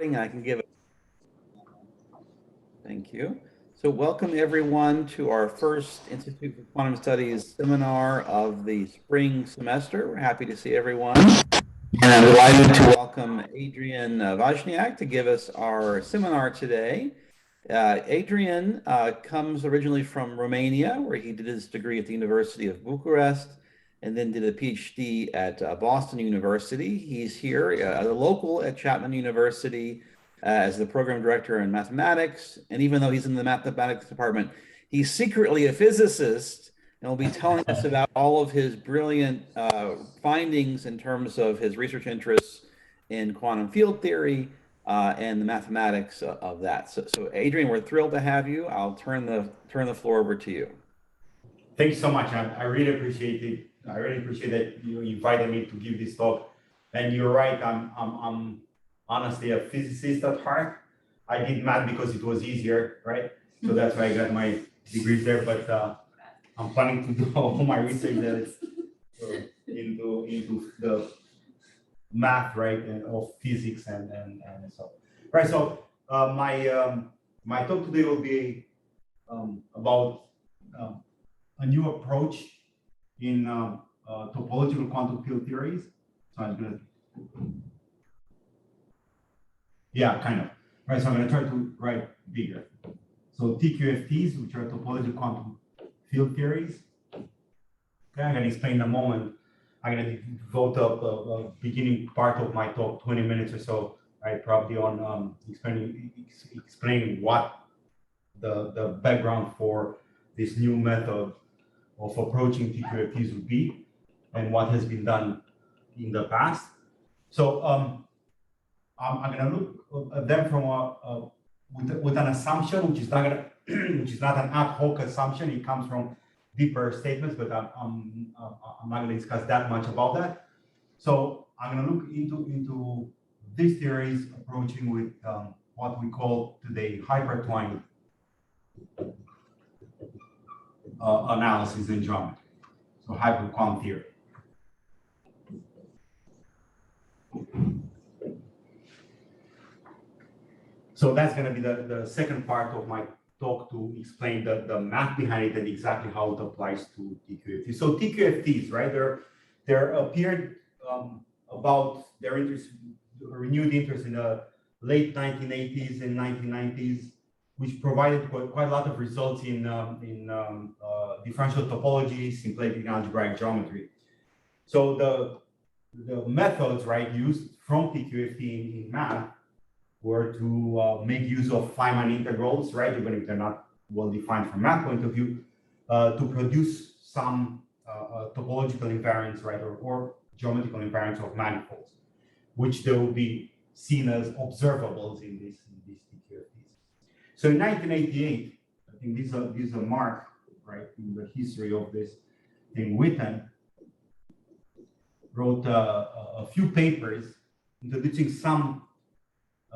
I can give it. Thank you. So welcome everyone to our first Institute for Quantum Studies seminar of the spring semester. We're happy to see everyone. And I'm delighted to welcome Adrian Vajiac to give us our seminar today. Adrian comes originally from Romania, where he did his degree at the University of Bucharest and then did a PhD at Boston University. He's here, a local at Chapman University, as the program director in mathematics. And even though he's in the mathematics department, he's secretly a physicist and will be telling us about all of his brilliant findings in terms of his research interests in quantum field theory and the mathematics of that. So Adrian, we're thrilled to have you. I'll turn the floor over to you. Thank you so much. I really appreciate it. I really appreciate that you invited me to give this talk. And you're right. I'm honestly a physicist at heart. I did math because it was easier, right? So that's why I got my degrees there. But I'm planning to do all my research into the math, right, and of physics and so. Right. So my talk today will be about a new approach in topological quantum field theories. So I'm gonna. Yeah, kind of. Right, so I'm going to try to write bigger. So TQFTs, which are topological quantum field theories. Okay, I'm going to explain in a moment. I'm going to devote a beginning part of my talk, 20 minutes or so, right, probably on explaining what the background for this new method of approaching TQFTs would be and what has been done in the past. So I'm going to look at them from with an assumption, which is not an ad hoc assumption. It comes from deeper statements, but I'm not going to discuss that much about that. So I'm going to look into these theories approaching with what we call today hypertwined analysis in geometry. So hyperquantum theory. So that's going to be the second part of my talk to explain the math behind it and exactly how it applies to TQFTs. So TQFTs, right? There appeared about their interest, renewed interest in the late 1980s and 1990s, which provided quite a lot of results in differential topology, symplectic algebraic geometry. So the methods, right, used from TQFT in math were to make use of Feynman integrals, right, even if they're not well defined from math point of view, to produce some topological invariants, right, or geometrical invariants of manifolds, which they will be seen as observables in these TQFTs. So in 1988, I think this is a mark, right, in the history of this thing. Witten wrote a few papers introducing some.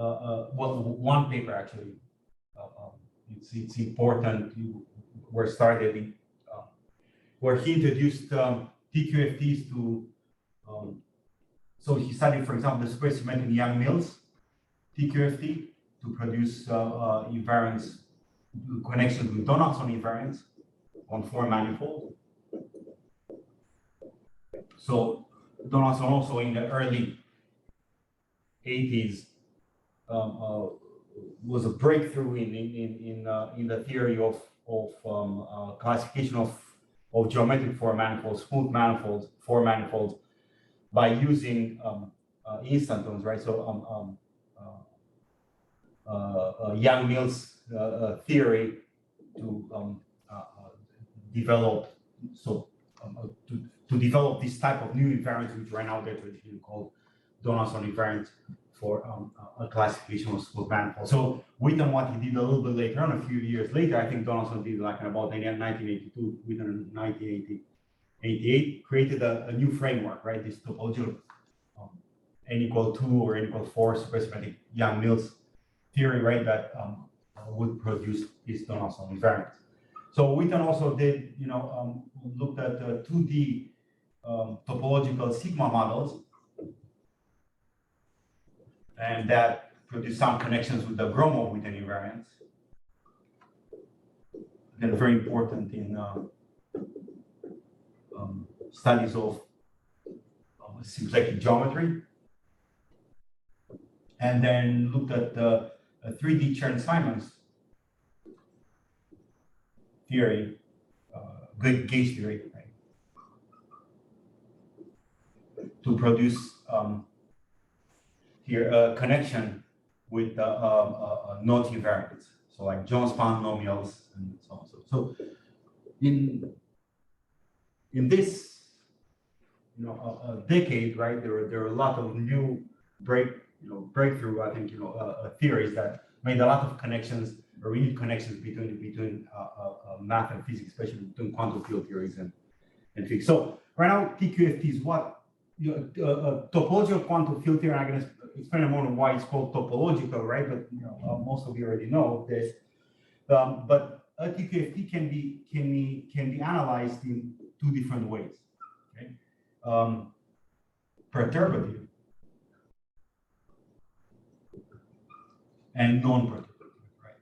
Well, one paper actually, it's important. Where started, where he introduced TQFTs to. So he studied, for example, the supersymmetric Yang-Mills TQFT to produce invariants, connections with Donaldson invariants on 4 manifolds. So Donaldson also in the early 80s. Was a breakthrough in the theory of classification of geometric 4 manifolds, smooth manifolds, 4 manifolds, by using instantons, right? So Yang-Mills theory to develop to develop this type of new invariants, which right now they're traditionally called Donaldson invariants, for a classification of smooth manifolds. So Witten, what he did a little bit later on, a few years later, I think Donaldson did like in about 1982, Witten in 1988, created a new framework, right? This topological n equal 2 or n equal 4 supersymmetric Yang-Mills theory, right? That would produce these Donaldson invariants. So Witten also did, looked at 2D topological sigma models, and that produce some connections with the Gromov-Witten invariants. Again, very important in studies of symplectic geometry. And then looked at the 3D Chern-Simons theory, gauge theory, right, to produce here a connection with knot invariants, so like Jones polynomials and so on. So in this decade, right, there are a lot of new breakthrough, I think, theories that made a lot of connections, or renewed connections between math and physics, especially between quantum field theories and physics. So right now, TQFT is what? Topological quantum field theory. I'm going to explain a moment why it's called topological, right? But most of you already know this. But a TQFT can be analyzed in two different ways. Okay? Perturbative and non-perturbative, right?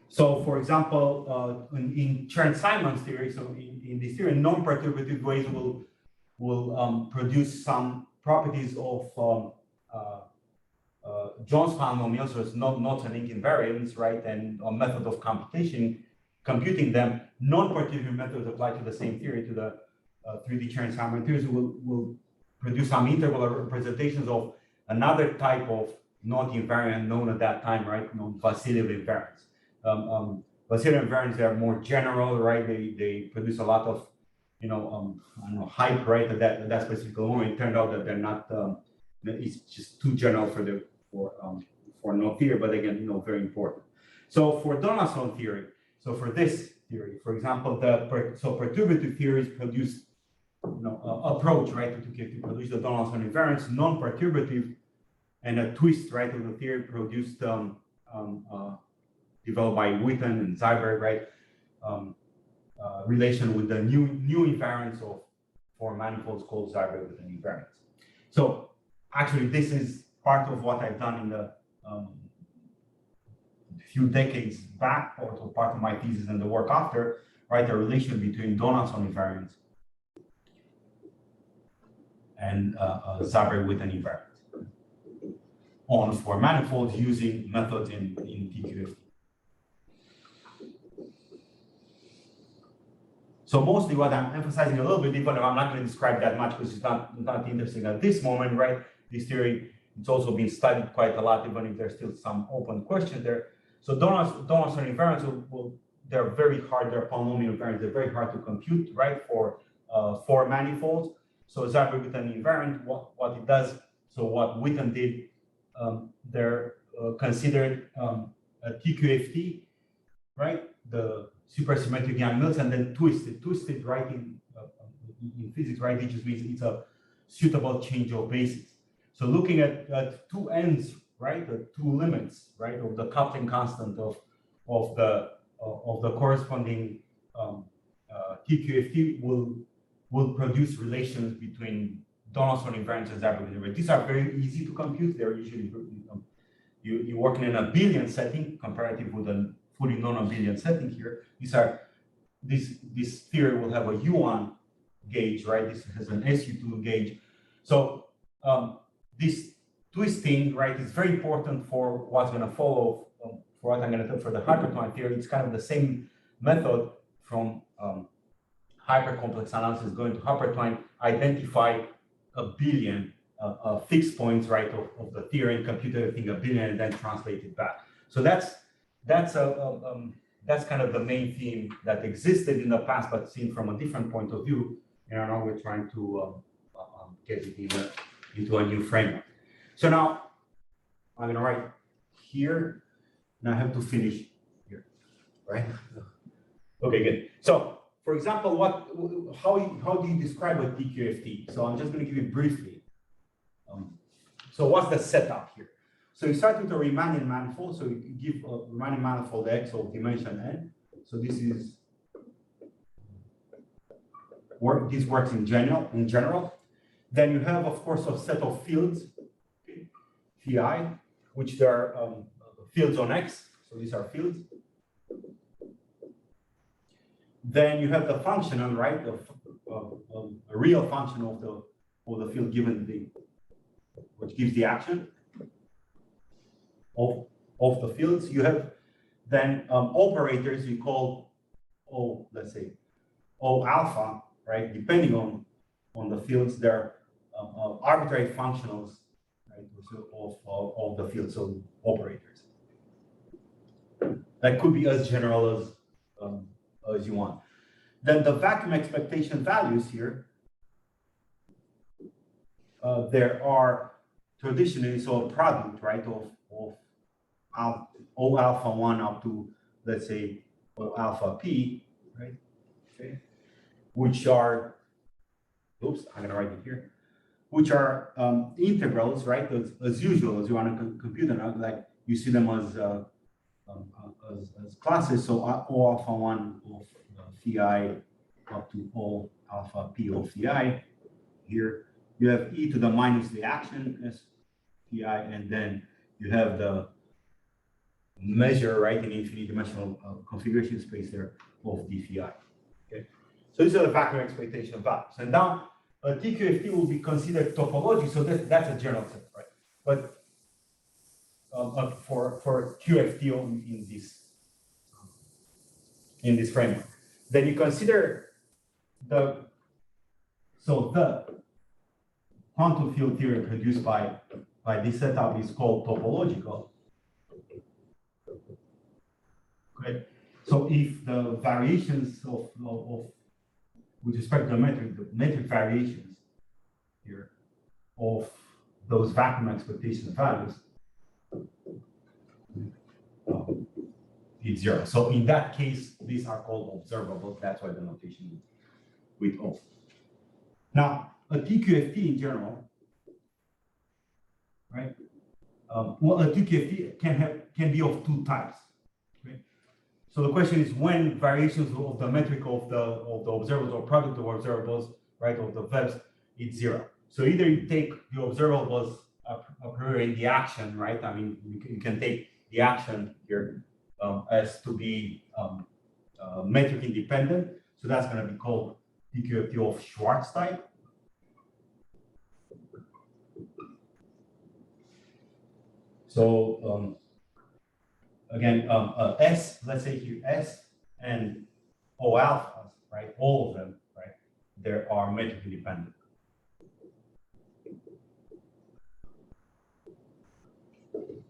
So, for example, in Chern-Simons theory, so in this theory, non-perturbative ways will produce some properties of Jones polynomials, so it's not an invariants, right? And a method of computing them. Non-perturbative methods apply to the same theory, to the 3D Chern-Simons theories, will produce some interval representations of another type of not invariant known at that time, right? Known Vasiliev invariants. Vasiliev invariants, they are more general, right? They produce a lot of, I don't know, hype, right? At that specific moment, it turned out that they're not. It's just too general for no theory, but again, very important. So for Donaldson theory, so for this theory, for example, perturbative theories produce approach, right, to TQFT, produce the Donaldson invariants, non-perturbative, and a twist, right, of the theory produced, developed by Witten and Seiberg, right, relation with the new invariants for manifolds called Seiberg-Witten invariants. So actually, this is part of what I've done in the few decades back, or part of my thesis and the work after, right, the relation between Donaldson invariants and Seiberg-Witten invariants for manifolds using methods in TQFT. So mostly what I'm emphasizing a little bit, even though I'm not going to describe that much because it's not interesting at this moment, right? This theory, it's also been studied quite a lot, even if there's still some open questions there. So Donaldson invariants they're very hard, they're polynomial invariants, they're very hard to compute, right, for manifolds. So Seiberg-Witten invariant, what it does, so what Witten did, they're considered a TQFT, right, the supersymmetric Young-Mills, and then twisted, right, in physics, right, it just means it's a suitable change of basis. So looking at two ends, right, the two limits, right, of the coupling constant of the corresponding TQFT will produce relations between Donaldson invariants and Seiberg invariants. These are very easy to compute. They're usually you're working in a billion setting comparative with a fully non-abelian setting here. This theory will have a U1 gauge, right? This has an SU2 gauge. So this twisting, right, is very important for what's going to follow, for what I'm going to do for the Hypertwined theory. It's kind of the same method from HyperComplex Analysis going to Hypertwined, identify a billion fixed points, right, of the theory, and compute everything a billion, and then translate it back. So that's kind of the main theme that existed in the past, but seen from a different point of view. And now we're trying to get it into a new framework. So now I'm going to write here, and I have to finish here, right? Okay, good. So, for example, how do you describe a TQFT? So I'm just going to give you briefly. So what's the setup here? So you start with a Riemannian manifold. So you give a Riemannian manifold X of dimension n. So this works in general. Then you have, of course, a set of fields, okay, phi, which there are fields on X. So these are fields. Then you have the function, right? A real function of the field given which gives the action of the fields. You have then operators we call let's say O alpha, right? Depending on the fields, they're arbitrary functionals, right? Of the field, so operators. That could be as general as you want. Then the vacuum expectation values here, there are traditionally so a product, right, of O alpha 1 up to, let's say, O alpha p, right? Okay. Which are, oops, I'm gonna write it here, which are integrals, right? As usual, as you want to compute them, like you see them as classes. So O alpha 1 of phi up to O alpha p of phi. Here you have e to the minus the action as phi, and then you have the measure, right, in infinite dimensional configuration space there of d phi. Okay, so these are the vacuum expectation values. And now a TQFT will be considered topology, so that's a general set, right? But for QFT in this framework, then you consider the quantum field theory produced by this setup is called topological. Okay, so if the variations of with respect to the metric variations here of those vacuum expectation values, it's 0. So in that case, these are called observable. That's why the notation is with O. Now, a TQFT in general, right? Well, a TQFT can be of two types. Okay? So the question is when variations of the metric of the observables or product of observables, right, of the verbs, it's 0. So either you take the observables a priori in the action, right? I mean, you can take the action here as to be metric independent. So that's going to be called TQFT of Schwarz type. So again, S, let's say here S and O alphas, right? All of them, right? They are metric independent.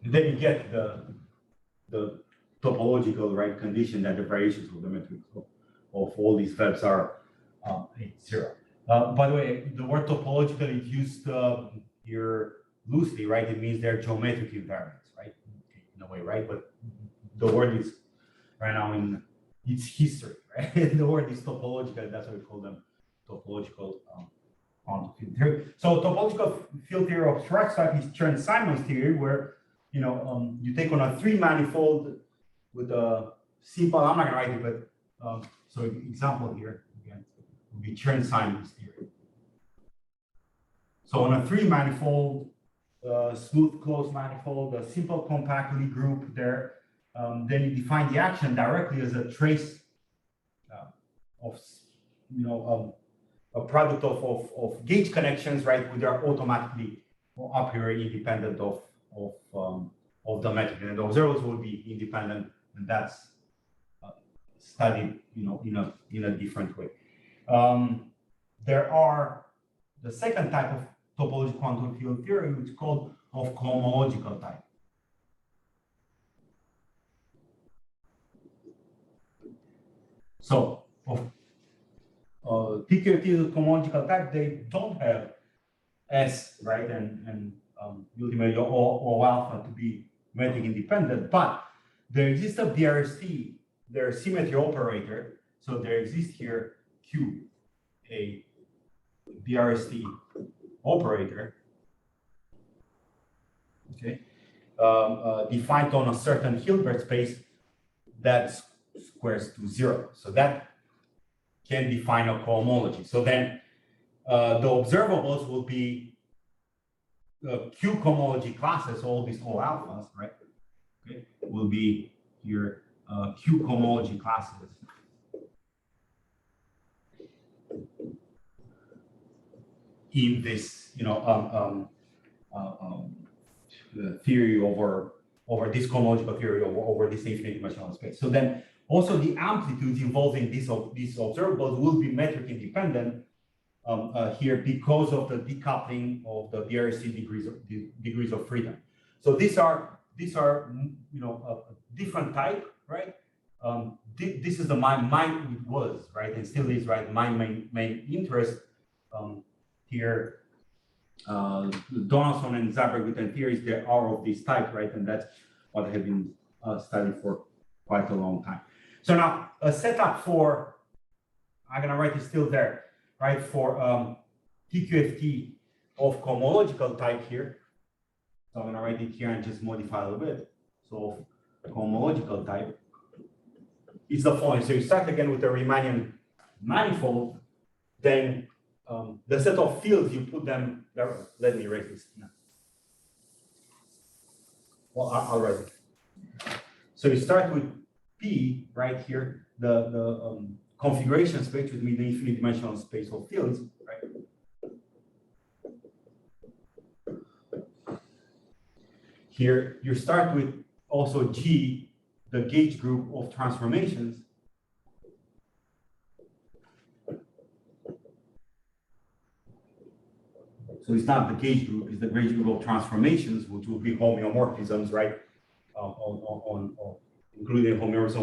And then you get the topological, right, condition that the variations of the metrics of all these verbs are 0. By the way, the word topological is used here loosely, right? It means they're geometric invariants, right? In a way, right? But the word is right now in its history, right? The word is topological. That's why we call them topological quantum field theory. So topological field theory of Schwarz type is Chern-Simons theory, where you take on a 3 manifold with a simple. I'm not gonna write it, but so example here again would be Chern-Simons theory. So on a 3 manifold, smooth closed manifold, a simple compact Lie group there, then you define the action directly as a trace of a product of gauge connections, right? Which are automatically or a priori independent of the metric, and the observables will be independent, and that's studied, in a different way. There are the second type of topological quantum field theory, which is called of cohomological type. So, TQFTs of cohomological type, they don't have S, right, and ultimately O alpha to be metric independent, but there exists a BRST, their symmetry operator. So there exists here Q, a BRST operator, okay, defined on a certain Hilbert space that squares to 0. So that can define a cohomology. So then the observables will be Q cohomology classes, all these O alphas, right? Okay, will be your Q cohomology classes. In this, theory over this cohomological theory over this infinite dimensional space. So then also the amplitudes involving these observables will be metric independent here because of the decoupling of the BRC degrees of freedom. So these are a different type, right? This is it was, right, and still is, right, my main interest here. Donaldson and Seiberg Witten theories, they are of this type, right? And that's what I have been studying for quite a long time. So now a setup for, I'm gonna write it still there, right? For TQFT of cohomological type here. So I'm gonna write it here and just modify a little bit. So cohomological type is the following. So you start again with a Riemannian manifold, then the set of fields, you put them there. Let me erase this. No. Well, I'll write it. So you start with P right here, the configuration space, which means the infinite dimensional space of fields, right? Here you start with also G, the gauge group of transformations. So it's not the gauge group, it's the gauge group of transformations, which will be homeomorphisms, right? Including homeomorphism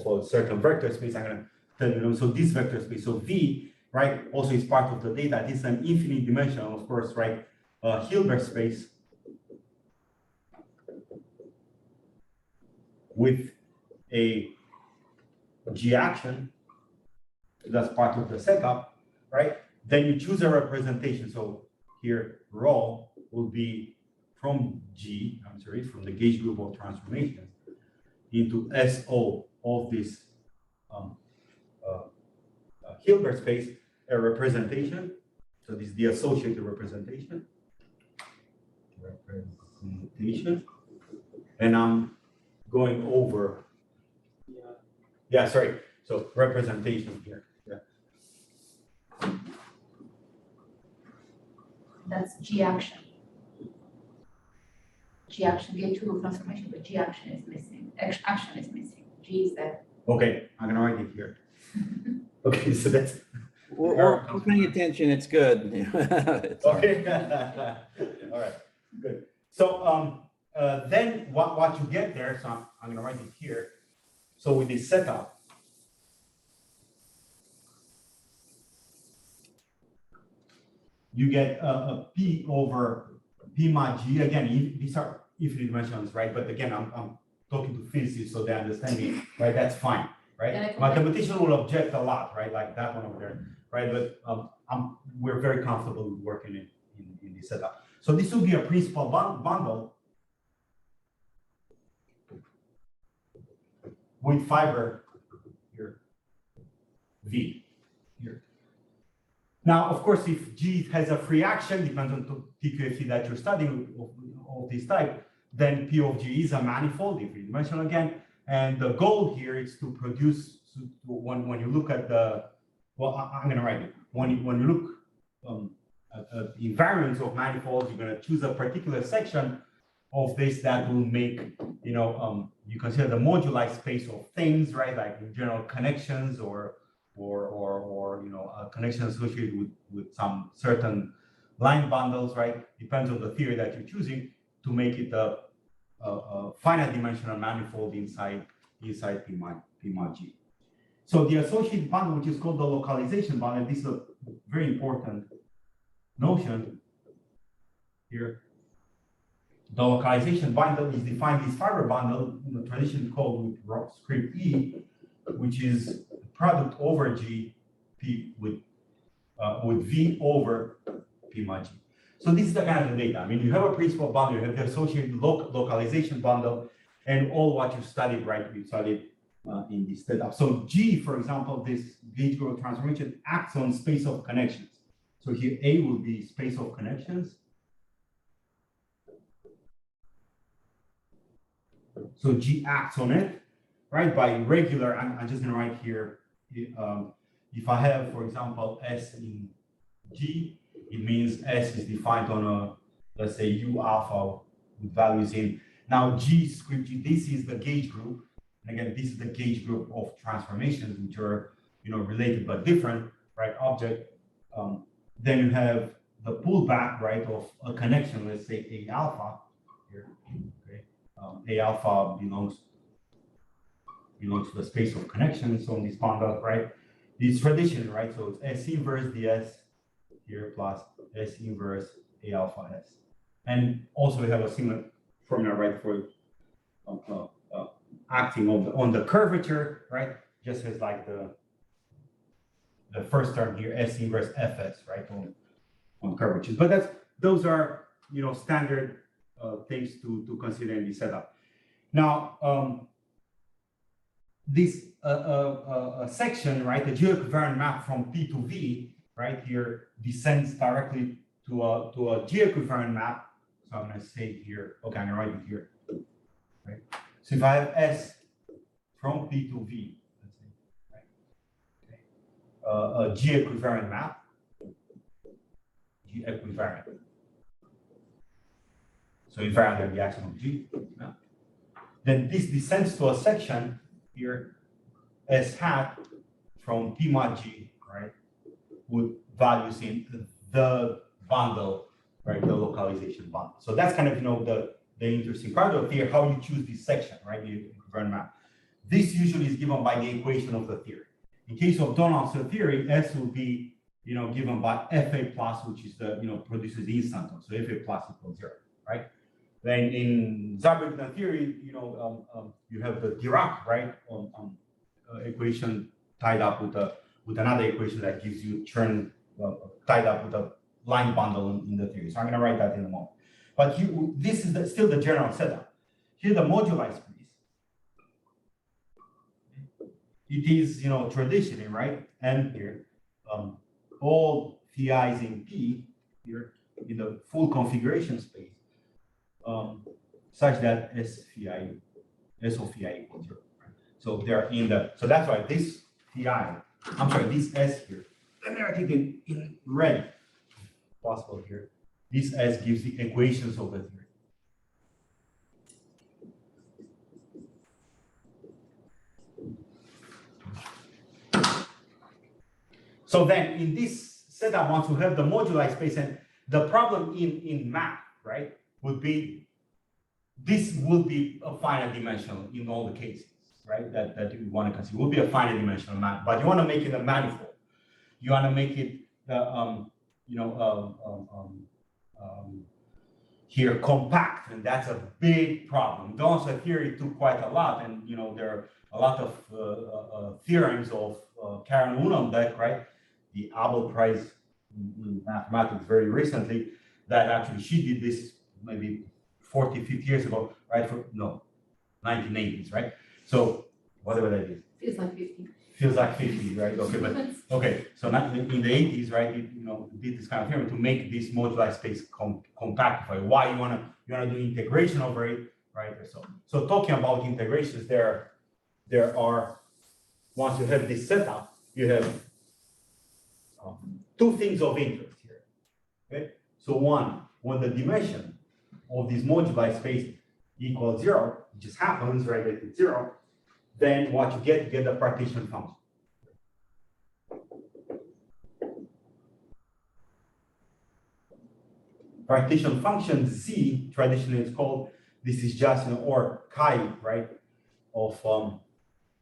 of a certain vector space. I'm going to tell you, so this vector space, so V, right, also is part of the data. This is an infinite dimensional, of course, right, Hilbert space with a G action. That's part of the setup, right? Then you choose a representation. So here, rho will be from from the gauge group of transformations into SO of this Hilbert space, a representation. So this is the associated representation. And I'm going over. Yeah, sorry. So representation here. That's G action. G action, gauge group transformation, but G action is missing. Action is missing. G is there. Okay, I'm gonna write it here. Okay, so that's. We're paying attention. It's good. It's okay. All right. Good. So then what you get there? So I'm gonna write it here. So with this setup. You get a P over P mod G. Again, these are infinite dimensions, right? But again, I'm talking to physicists, so they understand me, right? That's fine, right? Mathematicians will object a lot, right? Like that one over there, right? But we're very comfortable with working in this setup. So this will be a principal bundle with fiber here, V here. Now, of course, if G has a free action, depends on the TQFT that you're studying of this type, then P of G is a manifold, infinite dimensional again. And the goal here is to produce, when you look at the, well, I'm going to write it. When you look at invariants of manifolds, you're going to choose a particular section of this that will make, you consider the moduli space of things, right? Like in general connections or a connection associated with some certain line bundles, right? Depends on the theory that you're choosing to make it a finite dimensional manifold inside P mod G. So the associated bundle, which is called the localization bundle, this is a very important notion here. The localization bundle is defined as fiber bundle, traditionally called with script E, which is product over G P with V over P mod G. So this is the kind of data. I mean, you have a principal bundle, you have the associated localization bundle, and all what you studied, right? You studied in this setup. So G, for example, this gauge group transformation acts on space of connections. So here A will be space of connections. So G acts on it, right? By regular, I'm just gonna write here, if I have, for example, S in G, it means S is defined on a, let's say, U alpha with values in. Now G script G, this is the gauge group. And again, this is the gauge group of transformations, which are, related but different, right? Object. Then you have the pullback, right, of a connection, let's say A alpha here, okay? A alpha belongs to the space of connections on this bundle, right? This tradition, right? So it's S inverse ds here plus S inverse A alpha S. And also we have a similar formula, right, for acting on the curvature, right? Just as like the first term here, S inverse Fs, right, on curvatures. But those are standard things to consider in the setup. Now, this section, right, the geoequivalent map from P to V, right, here descends directly to a geoequivalent map. So I'm going to say here, okay, I'm going to write it here, right? So if I have S from P to V, let's say, right, okay, a geoequivalent map, geoequivalent. So invariant of the axiom of G. Yeah. Then this descends to a section here, S hat from P mod G, right, with values in the bundle, right, the localization bundle. So that's kind of the interesting part of here, how you choose this section, right, the equivalent map. This usually is given by the equation of the theory. In case of Donaldson theory, S will be given by Fa plus, which is the produces the instanton. So Fa plus equals 0, right? Then in Seiberg theory, you have the Dirac, right, on equation tied up with another equation that gives you Chern tied up with a line bundle in the theory. So I'm going to write that in a moment. But this is still the general setup. Here, the moduli space. It is traditionally, right, and here all phi's in P here in the full configuration space. Such that S of phi equals 0. Right? So they're in so that's why this this S here, let me write it in red, possible here. This S gives the equations of the theory. So then in this setup, once we have the moduli space, and the problem in math, right, would be this will be a finite dimensional in all the cases, right? That you want to consider. It will be a finite dimensional map, but you want to make it a manifold. You want to make it here compact, and that's a big problem. Donaldson theory took quite a lot, and there are a lot of theorems of Karen Unumbeck, right? The Abel Prize in mathematics very recently, that actually she did this maybe 40, 50 years ago, right? 1980s, right? So whatever that is. Feels like 50. Feels like 50, right? Okay, but okay. So not in the 80s, right? Did this kind of theorem to make this moduli space compactify. Why you wanna do integration over it, right? So talking about integrations, there are, once you have this setup, you have two things of interest here. Okay. So one, when the dimension of this moduli space equals 0, it just happens, right, that it's 0, then what you get the partition function. Partition function Z, traditionally it's called, this is just or chi, right, of,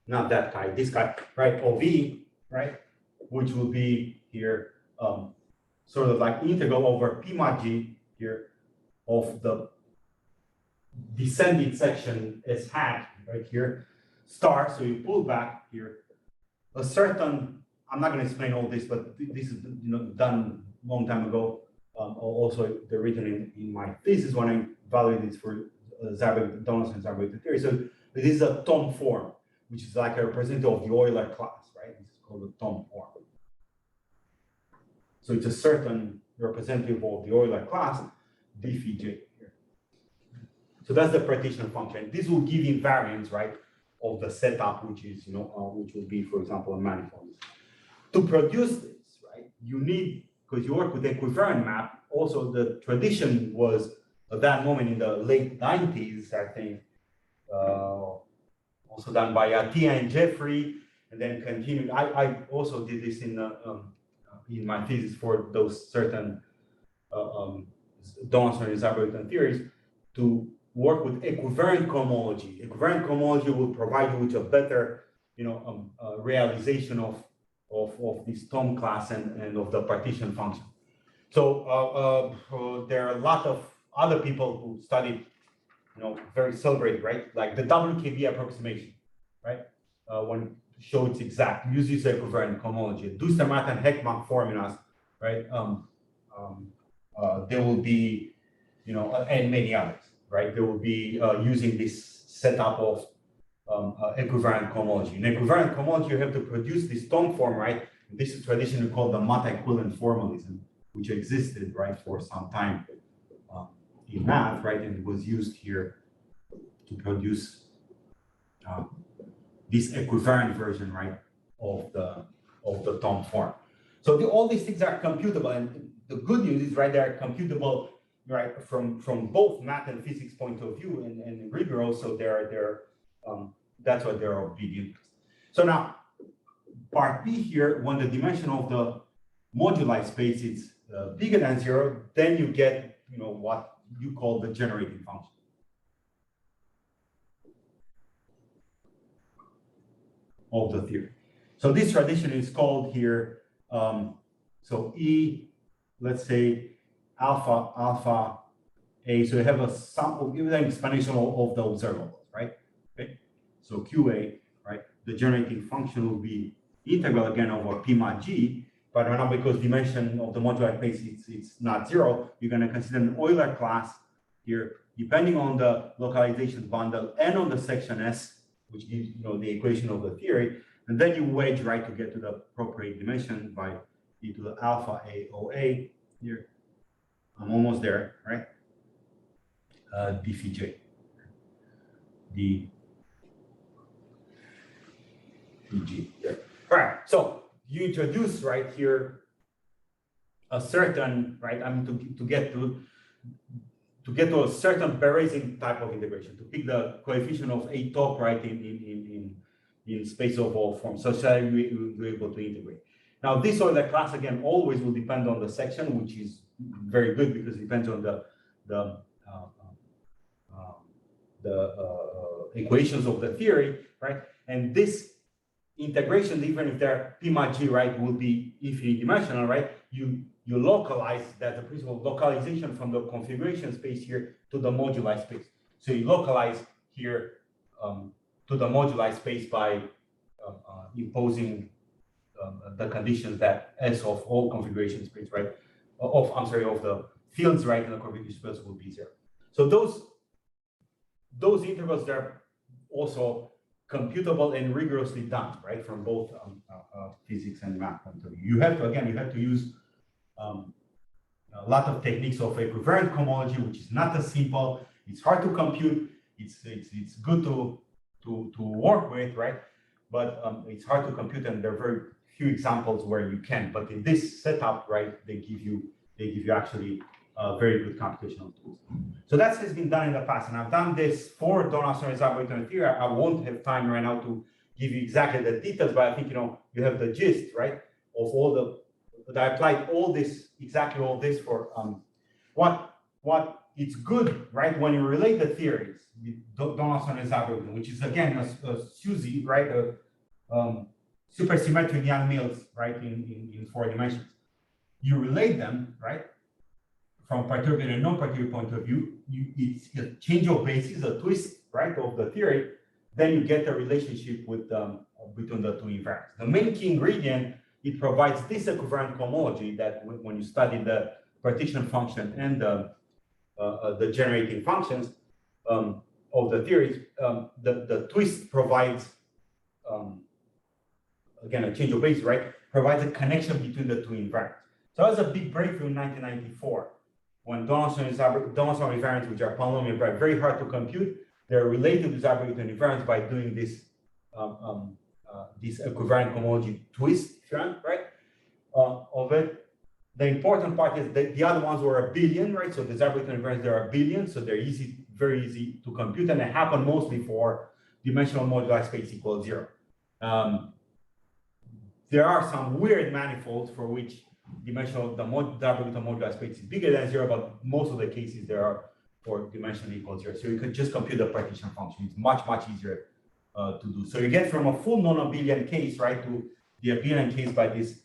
not that chi, this chi, right, of V, right, which will be here, sort of like integral over P mod G here, of the descending section S hat right here, star. So you pull back here a certain. I'm not going to explain all this, but this is done a long time ago. Also, they're written in my thesis when I evaluated this for Donaldson and Seiberg theory. So this is a Tom form, which is like a representative of the Euler class, right? This is called a Tom form. So it's a certain representative of the Euler class, d phi j here. So that's the partition function. This will give invariants, right, of the setup, which is, which will be, for example, a manifold. To produce this, right, you need, because you work with equivariant map, also the tradition was at that moment in the late 90s, I think, also done by Atiyah and Jeffrey, and then continued. I also did this in my thesis for those certain Donaldson and Seiberg theories, to work with equivariant cohomology. Equivariant cohomology will provide you with a better, realization of this Tom class and of the partition function. So there are a lot of other people who studied, very celebrated, right? Like the WKB approximation, right? When to show it's exact, uses equivariant cohomology. Dustermatt and Heckman formulas, right? There will be, and many others, right? They will be using this setup of equivariant cohomology. In equivariant cohomology, you have to produce this Tom form, right? This is traditionally called the Matta-equivalent formalism, which existed, right, for some time in math, right? And it was used here to produce this equivariant version, right, of the Tom form. So all these things are computable, and the good news is, right, they are computable, right, from both math and physics point of view, and rigor also. That's why they're of big interest. So now, part B here, when the dimension of the moduli space is bigger than 0, then you get, what you call the generating function. Of the theory. So this tradition is called here, so E, let's say alpha A, so you have a sample, give an exponential of the observables, right? Okay. So QA, right? The generating function will be integral again over P mod G, but right now because dimension of the moduli space it's not 0, you're going to consider an Euler class here, depending on the localization bundle and on the section S, which gives the equation of the theory, and then you wedge right to get to the appropriate dimension by e to the alpha A OA here. I'm almost there, right? D phi j. D phi g. There. All right. So you introduce right here a certain, right? I mean to get to a certain Berezin type of integration, to pick the coefficient of a top, right, in space of all forms, such that we're able to integrate. Now, this Euler class again always will depend on the section, which is very good because it depends on the equations of the theory, right? And this integration, even if they're P mod G, right, will be infinite dimensional, right? You localize that, the principle of localization from the configuration space here to the moduli space. So you localize here to the moduli space by imposing the conditions that S of all configuration space, right? Of the fields, right, in the configuration space will be 0. So those integrals, they're also computable and rigorously done, right, from both physics and math point of view. You have to use a lot of techniques of equivariant cohomology, which is not as simple. It's hard to compute. It's good to work with, right? But it's hard to compute, and there are very few examples where you can. But in this setup, right, they give you actually very good computational tools. So that has been done in the past, and I've done this for Donaldson and Seiberg theory. I won't have time right now to give you exactly the details, but I think you have the gist, right, of all the. But I applied exactly all this for what it's good, right, when you relate the theories with Donaldson and Seiberg, which is again a SUSY, right, a supersymmetric Young Mills, right, in 4 dimensions. You relate them, right, from perturbed and non-perturbed point of view. It's a change of basis, a twist, right, of the theory. Then you get a relationship with between the two invariants. The main key ingredient, it provides this equivariant cohomology that when you study the partition function and the generating functions of the theories, the twist provides again a change of basis, right? Provides a connection between the two invariants. So that was a big breakthrough in 1994 when Donaldson and Seiberg, Donaldson invariants, which are polynomial, are very hard to compute. They're related to Seiberg invariants by doing this this equivariant cohomology twist, if you want, right? Of it. The important part is that the other ones were a billion, right? So the Seiberg invariants, there are billions, so they're easy, very easy to compute, and they happen mostly for dimensional moduli space equals 0. There are some weird manifolds for which dimensional moduli space is bigger than 0, but most of the cases there are for dimension equals 0. So you could just compute the partition function. It's much, much easier to do. So you get from a full non-abelian case, right, to the abelian case by this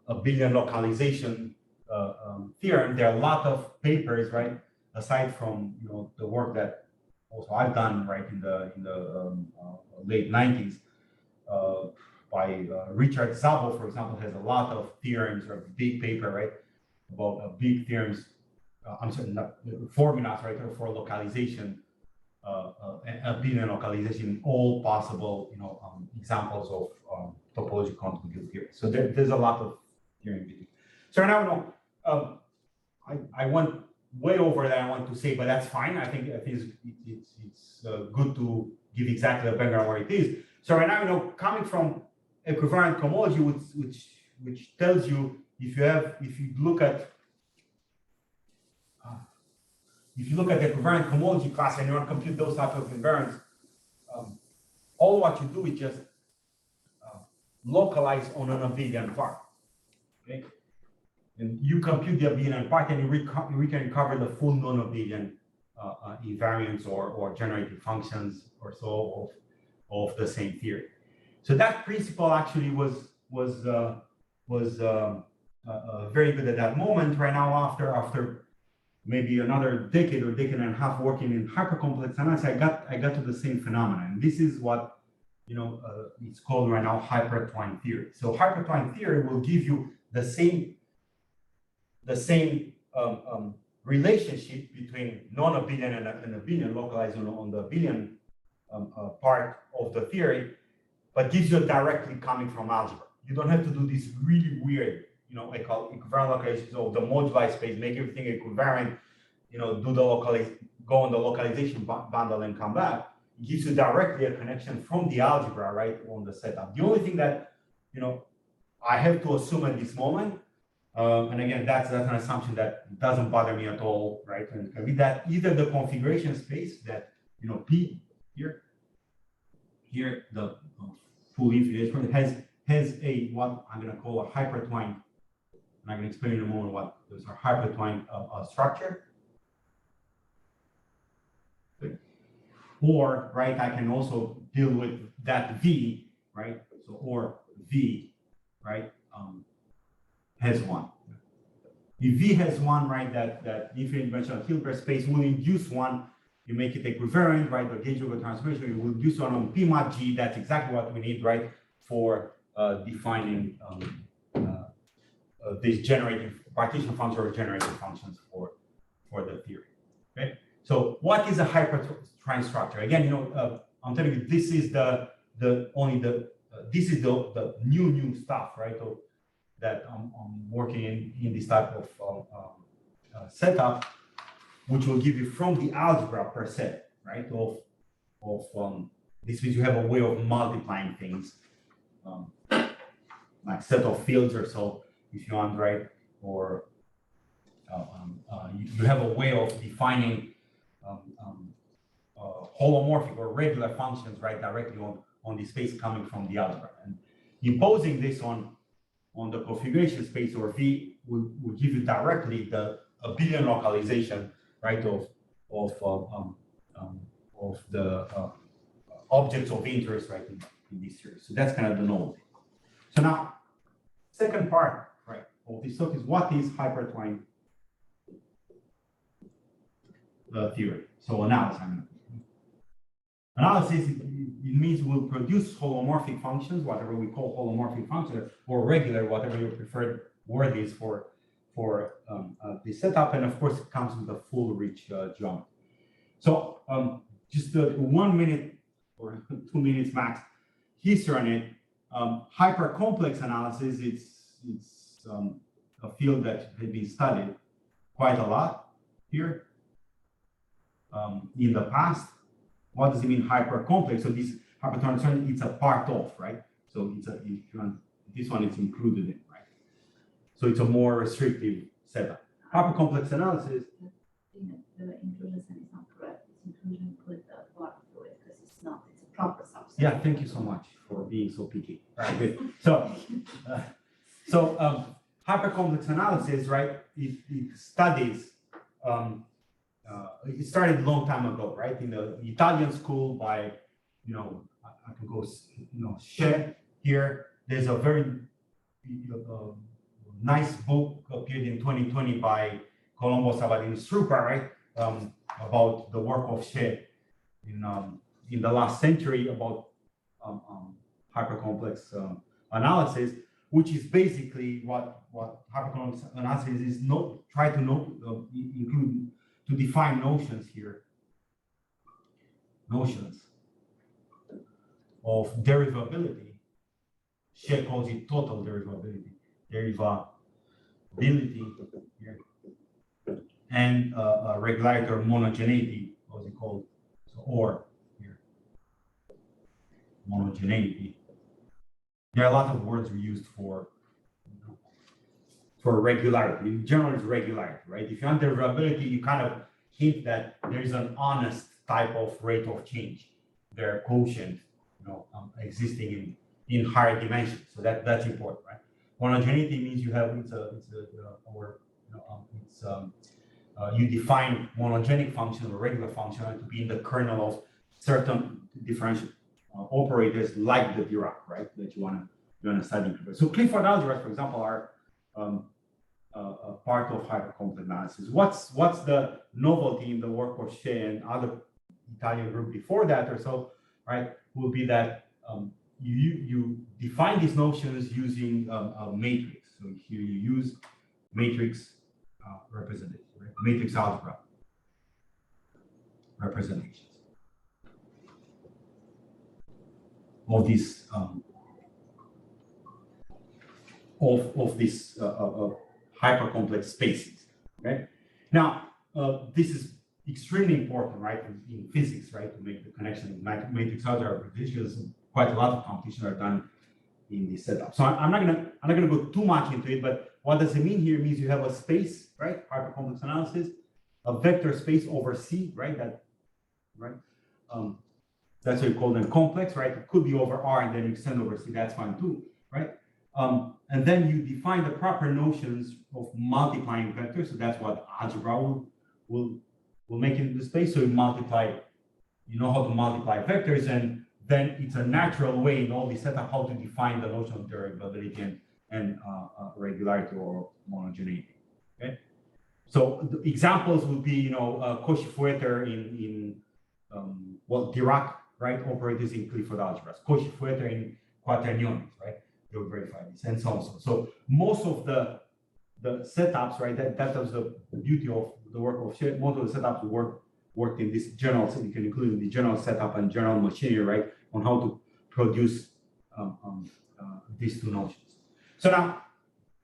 abelian localization theorem. There are a lot of papers, right, aside from the work that also I've done, right, in the late 90s. By Richard Szabo, for example, has a lot of theorems, or a big paper, right, about big theorems. I'm sorry, not formulas, right, for localization, abelian localization in all possible, examples of topological quantum field theory. So there's a lot of theorem. So now, I went way over that I want to say, but that's fine. I think it's good to give exactly the background where it is. So right now, coming from equivariant cohomology, which tells you if you look at the equivariant cohomology class and you want to compute those types of invariants, all what you do is just localize on an abelian part. Okay, and you compute the abelian part, and we can recover the full non-abelian invariants or generated functions or so of the same theory. So that principle actually was very good at that moment. Right now, after maybe another decade or decade and a half working in hypercomplex analysis, I got to the same phenomenon. And this is what it's called right now hypertwined theory. So hypertwined theory will give you the same relationship between non-abelian and abelian localized on the abelian part of the theory, but gives you directly coming from algebra. You don't have to do this really weird, I call equivariant localizations of the moduli space, make everything equivariant, do the go on the localization bundle and come back. It gives you directly a connection from the algebra, right, on the setup. The only thing that, I have to assume at this moment, and again, that's an assumption that doesn't bother me at all, right? And with that, either the configuration space that, P here the full infinite has a what I'm going to call a hypertwined, and I'm going to explain in a moment what those are, hypertwined structure. Okay. Or, right, I can also deal with that V, right? So, or V, right, has 1. If V has 1, right, that infinite dimensional Hilbert space will induce 1. You make it equivariant, right? The gauge over transformation, you will induce 1 on P mod G. That's exactly what we need, right, for defining these generating partition functions or generating functions for the theory. Okay. So what is a hypertwined structure? Again, I'm telling you, this is the new stuff, right? So that I'm working in this type of setup, which will give you from the algebra per se, right? This means you have a way of multiplying things, like set of fields or so, if you want, right? Or you have a way of defining holomorphic or regular functions, right, directly on the space coming from the algebra, and imposing this on the configuration space or V will give you directly the abelian localization, right, of the objects of interest, right, in this series. So that's kind of the novelty. So now, second part, right, of this talk is what is hypertwined theory. So analysis, it means we'll produce holomorphic functions, whatever we call holomorphic functions, or regular, whatever your preferred word is for this setup, and of course it comes with a full rich geometry. So just 1 minute or 2 minutes max history on it. HyperComplex analysis, it's a field that has been studied quite a lot here in the past. What does it mean hypercomplex? So this hypertwined, it's a part of, right? So it's a, if you want, this one is included in, right? So it's a more restrictive setup. Hypercomplex analysis. The inclusion sign is not correct. It's inclusion with the block through it because it's not, it's a proper subset. Yeah, thank you so much for being so picky. Right, good. So hypercomplex analysis, right? It studies. It started a long time ago, right? In the Italian school by, I can go, Shea here. There's a very nice book appeared in 2020 by Colombo Sabadin Strupa, right? About the work of Shea in the last century about hypercomplex analysis, which is basically what hypercomplex analysis is. Try to include to define notions here. Notions of derivability. Shea calls it total derivability. Derivability here. And regularity or monogeneity, what's it called? So, or here. Monogeneity. There are a lot of words we used for regularity. In general, it's regularity, right? If you want derivability, you kind of hint that there is an honest type of rate of change. There are quotient, existing in higher dimensions. So that's important, right? Monogeneity means you have you define monogenic function or regular function to be in the kernel of certain differential operators like the Dirac, right? That you want to study. So Clifford algebras, for example, are a part of hypercomplex analysis. What's the novelty in the work of Shea and other Italian group before that or so, right? Will be that you define these notions using a matrix. So here you use matrix representation, right? Matrix algebra representations of this of these hypercomplex spaces. Okay. Now this is extremely important, right, in physics, right, to make the connection with matrix algebra representations. Quite a lot of computations are done in this setup. So I'm not gonna go too much into it, but what does it mean here? It means you have a space, right? Hypercomplex analysis, a vector space over C, right? That's what you call them complex, right? It could be over R and then you extend over C. That's fine too, right? And then you define the proper notions of multiplying vectors. So that's what algebra will make into the space. So you multiply, you know how to multiply vectors, and then it's a natural way in all these setup how to define the notion of derivability and regularity or monogeneity. Okay, so the examples would be Cauchy-Fueter in Dirac, right, operators in Clifford algebras, Cauchy-Fueter in quaterniones, right? You'll verify this and so on. So most of the setups, right, that was the beauty of the work of Shea. Most of the setups worked in this general, so you can include in the general setup and general machinery, right, on how to produce these two notions. So now,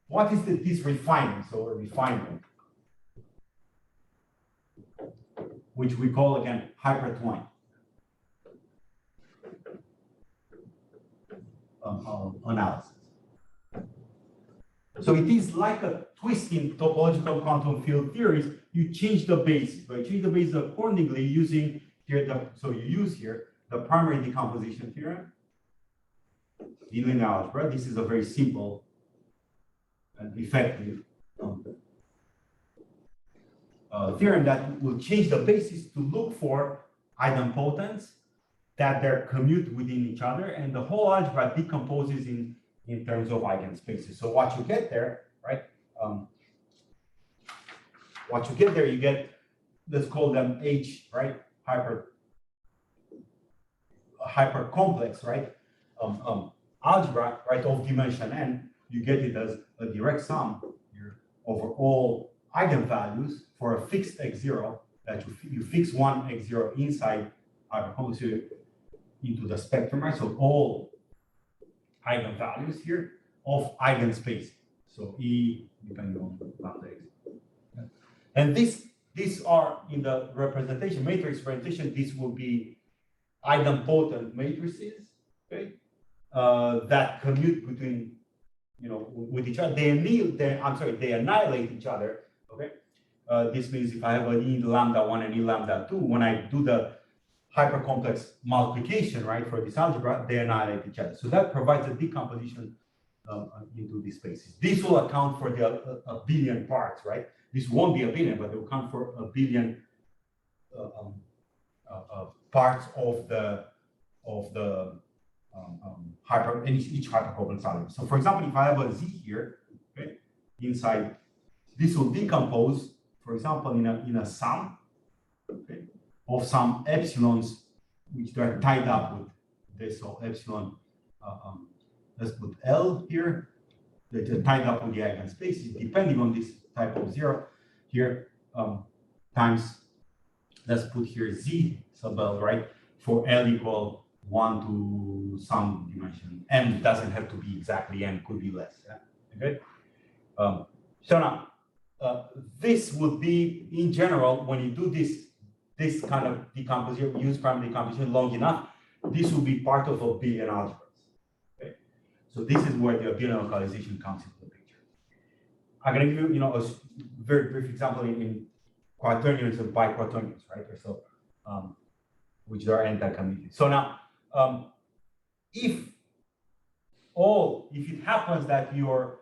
what is this refinement? So a refinement, which we call again hypertwined analysis. So it is like a twist in topological quantum field theories. You change the basis, but you change the basis accordingly using here. So you use here the primary decomposition theorem in linear algebra. This is a very simple and effective theorem that will change the basis to look for idempotents that they're commute within each other, and the whole algebra decomposes in terms of eigenspaces. So what you get there, right? You get, let's call them H, right? Hypercomplex, right? Algebra, right, of dimension n. You get it as a direct sum here over all eigenvalues for a fixed x0 that you fix one x0 inside hypercomplex into the spectrum, right? So all eigenvalues here of eigenspace. So E depending on lambda x. And these are in the representation, matrix representation, these will be idempotent matrices, okay, that commute between, with each other. They annihilate each other, okay. This means if I have an E lambda 1 and E lambda 2, when I do the hypercomplex multiplication, right, for this algebra, they annihilate each other. So that provides a decomposition into these spaces. This will account for a billion parts, right? This won't be a billion, but it will account for a billion parts of the each hypercomplex algebra. So for example, if I have a Z here, okay, inside, this will decompose, for example, in a sum, okay, of some epsilons which are tied up with this. So epsilon, let's put L here, that are tied up with the eigenspaces, depending on this type of zero here, times, let's put here Z sub L, right, for L equal 1 to some dimension. M doesn't have to be exactly M, could be less. Yeah? Okay. So now, this would be, in general, when you do this kind of decomposition, use prime decomposition long enough, this will be part of a billion algebras. Okay? So this is where the billion localization comes into the picture. I'm going to give you, a very brief example in quaternions and biquaternions, right? Or so, which are anti-commutative. So now, if it happens that your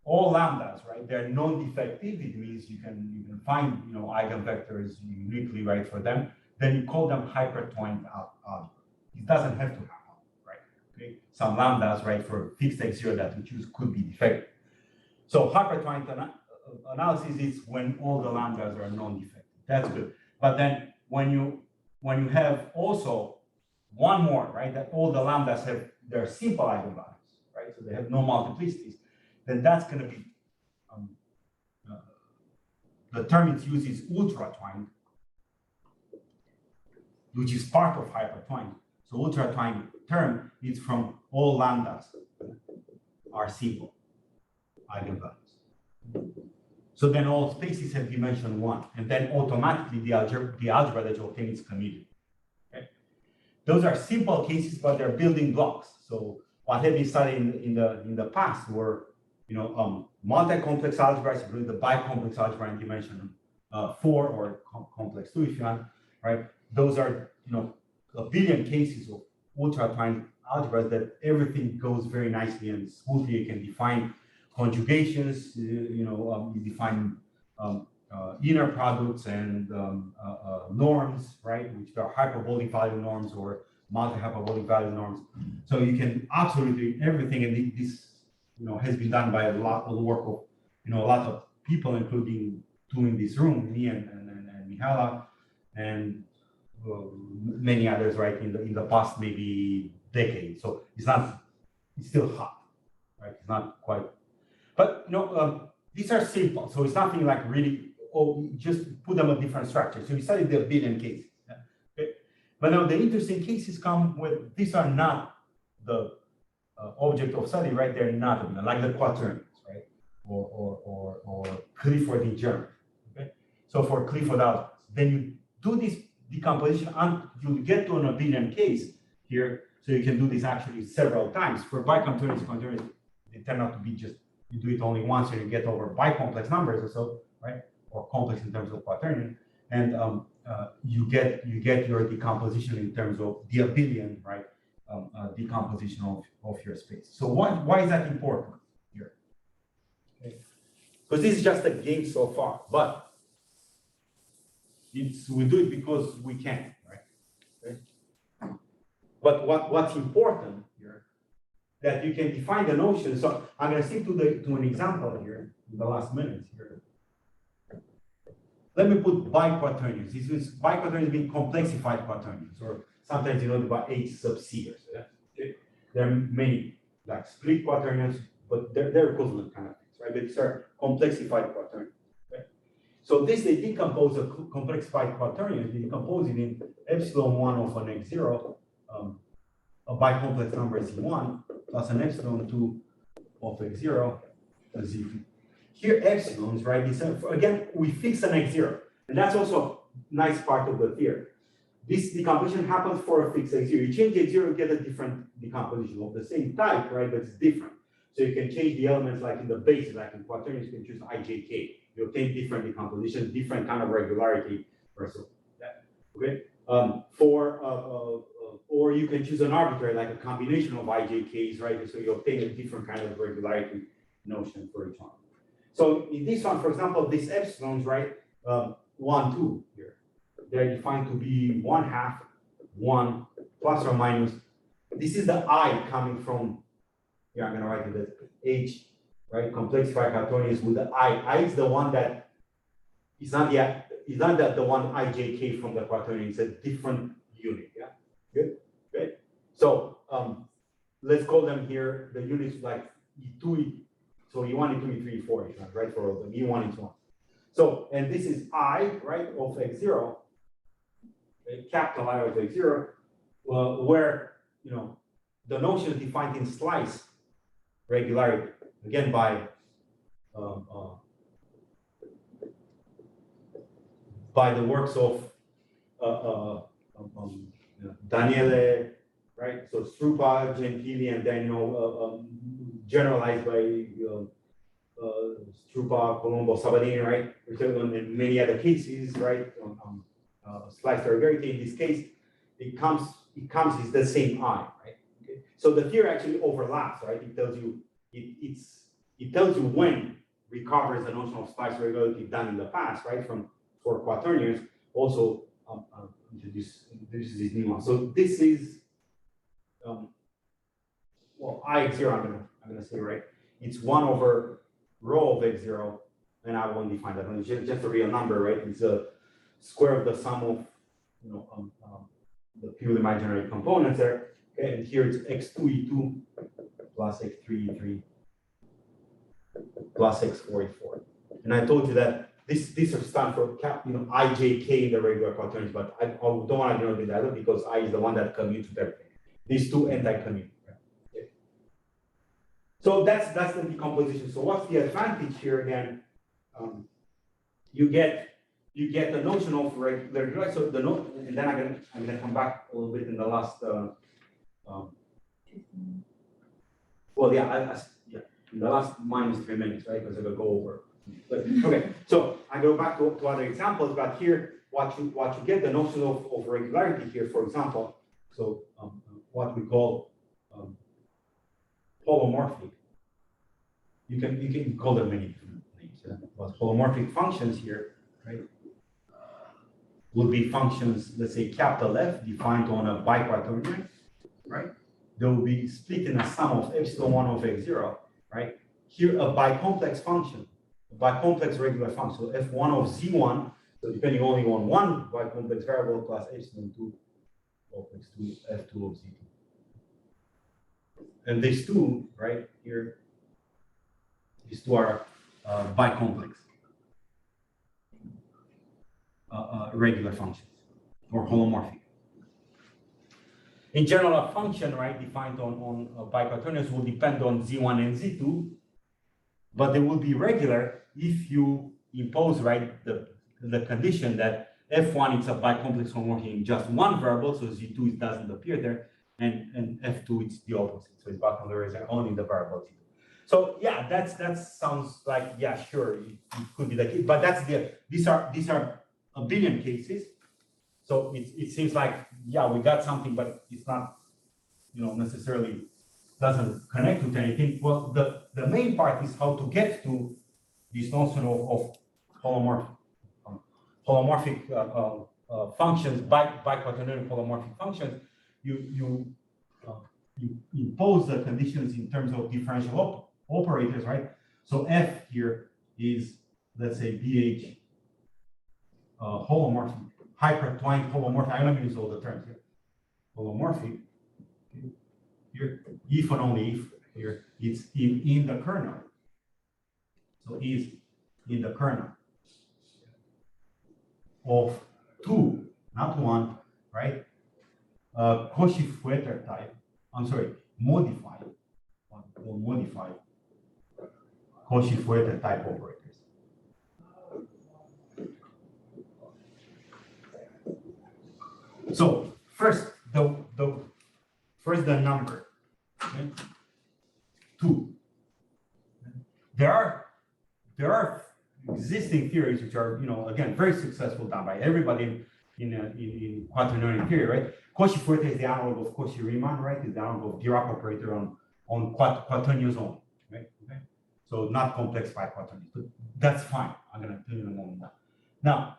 all lambdas, right, they're non-defective, it means you can find, eigenvectors uniquely, right, for them, then you call them hypertwined algebra. It doesn't have to happen, right? Okay, some lambdas, right, for fixed x0 that we choose could be defective. So hypertwined analysis is when all the lambdas are non-defective. That's good. But then when you have also one more, right, that all the lambdas have their simple eigenvalues, right, so they have no multiplicities, then that's going to be, the term it's used is ultra-twined, which is part of hypertwined. So ultra-twined term is from all lambdas are simple eigenvalues. So then all spaces have dimension 1, and then automatically the algebra that you obtain is commutative. Okay? Those are simple cases, but they're building blocks. So what have been studied in the past were, multi-complex algebras, the bicomplex algebra in dimension 4 or complex 2 if you want, right? Those are, a billion cases of ultra-twined algebras that everything goes very nicely and smoothly. You can define conjugations, you define inner products and norms, right? Which are hyperbolic value norms or multi-hyperbolic value norms. So you can absolutely everything, and this has been done by a lot of work of a lot of people, including two in this room, me and Mihala, and many others, right, in the past maybe decade. So it's still hot, right? It's not quite, but these are simple. So it's nothing like really, just put them in different structures. So we studied the billion cases. Yeah? Okay? But now the interesting cases come with, these are not the object of study, right? They're not like the quaternions, right? Or Clifford in German. Okay, so for Clifford algebras, then you do this decomposition until you get to an abelian case here. So you can do this actually several times. For biquaternions, they turn out to be just you do it only once, and you get over bicomplex numbers or so, right? Or complex in terms of quaternion, and you get your decomposition in terms of the abelian, right? Decomposition of your space. So why is that important here? Okay. Because this is just a game so far, but we do it because we can, right? Okay. But what's important here, that you can define the notion. So I'm going to stick to an example here in the last minutes here. Let me put biquaternions. This is biquaternions being complexified quaternions, or sometimes about H sub C. Okay? There are many like split quaternions, but they're equivalent kind of things, right? But these are complexified quaternions. Okay? So they decompose a complexified quaternion. They decompose it in epsilon 1 of an x0, a bicomplex number Z1, plus an epsilon 2 of x0, Z2. Here, epsilons, right? Again, we fix an x0, and that's also a nice part of the theory. This decomposition happens for a fixed x0. You change x0, you get a different decomposition of the same type, right? But it's different. So you can change the elements like in the bases, like in quaternions, you can choose ijk. You obtain different decomposition, different kind of regularity, or so. Yeah. Okay. Or you can choose an arbitrary, like a combination of ijk's, right? So you obtain a different kind of regularity notion for each one. So in this one, for example, these epsilons, right? 1, 2 here. They're defined to be 1/2, 1, plus or minus. This is the I coming from, here I'm gonna write it as H, right? Complex quaternions with the I. I is the one that is not the one ijk from the quaternion, it's a different unit, yeah? Good, good. So let's call them here the units like E2, so E1, E2, E3, E4, right? For all of them, E1, E2. So, and this is I, right, of x0, capital I of x0, where, you know, the notion is defined in slice regularity, again, by the works of Daniele, right? So Strupa, Gentili, and then, you know, generalized by Strupa, Colombo, Sabadini, right? In many other cases, right? Slice regularity. In this case, it comes is the same I, right? Okay. So the theory actually overlaps, right? It tells you it tells you when recovers the notion of slice regularity done in the past, right? For quaternions, also introduces this new one. So this is well, Ix0. I'm gonna say, right? It's 1 over rho of x0, and I won't define that. It's just a real number, right? It's a square of the sum of, you know, the purely imaginary components there. Okay, and here it's x2 e2 plus x3 e3 plus x4 e4. And I told you that these are stand for ijk in the regular quaternions, but I don't want to denote that because I is the one that commutes with everything. These two anti-commute. Okay. So that's the decomposition. So what's the advantage here again? You get the notion of regular. So the note, and then I'm gonna come back a little bit in the last. Well, yeah, in the last -3 minutes, right? Because I will go over. But, okay, so I go back to other examples, but here what you get the notion of regularity here, for example. So what we call holomorphic. You can call them many different names. Yeah? But holomorphic functions here, right? Will be functions, let's say capital F, defined on a biquaternion, right? They will be split in a sum of epsilon1 of x0, right? Here, a bicomplex function, a bicomplex regular function, so f1 of z1, so depending only on one bicomplex variable plus epsilon2 of x2, f2 of z2. And these two, right here, these two are bicomplex regular functions or holomorphic. In general, a function, right, defined on biquaternions will depend on z1 and z2, but they will be regular if you impose, right, the condition that f1 is a bicomplex holomorphic in just one variable, so z2 it doesn't appear there, and f2 it's the opposite, so it's bicomplex only in the variable z2. So yeah, that sounds like, yeah, sure, it could be the case, but these are a billion cases. So it seems like, yeah, we got something, but it's not, necessarily doesn't connect with anything. Well, the main part is how to get to this notion of holomorphic functions, biquaternion holomorphic functions. You impose the conditions in terms of differential operators, right? So F here is, let's say, BH holomorphic. Hypertwined holomorphic. I'm not use all the terms here. Holomorphic. Here, if and only if here it's in the kernel. So is in the kernel of 2, not 1, right? Cauchy-Fueter type. I'm sorry, modified. Or modified Cauchy-Fuerte type operators. So first the number, okay? 2. There are existing theories which are, again, very successful, done by everybody in quaternary theory, right? Cauchy-Fuerte is the analog of Cauchy-Riemann, right? Is the analog of Dirac operator on quaternions only, right? Okay, so not complex by quaternions, but that's fine. I'm going to tell you in a moment. Now,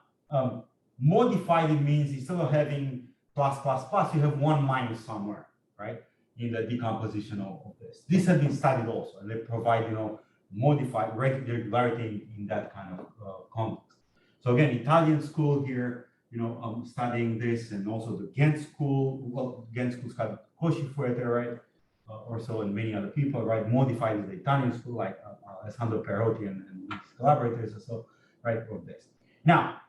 modified, it means instead of having plus plus plus, you have 1 minus somewhere, right? In the decomposition of this. This has been studied also, and they provide, modified regularity in that kind of context. So again, Italian school here, I'm studying this, and also the Ghent school. Well, Ghent school's got Cauchy-Fuerte, right? Or so, and many other people, right? Modified is the Italian school, like Alessandro Perotti and his collaborators, or so, right? Of this. Now,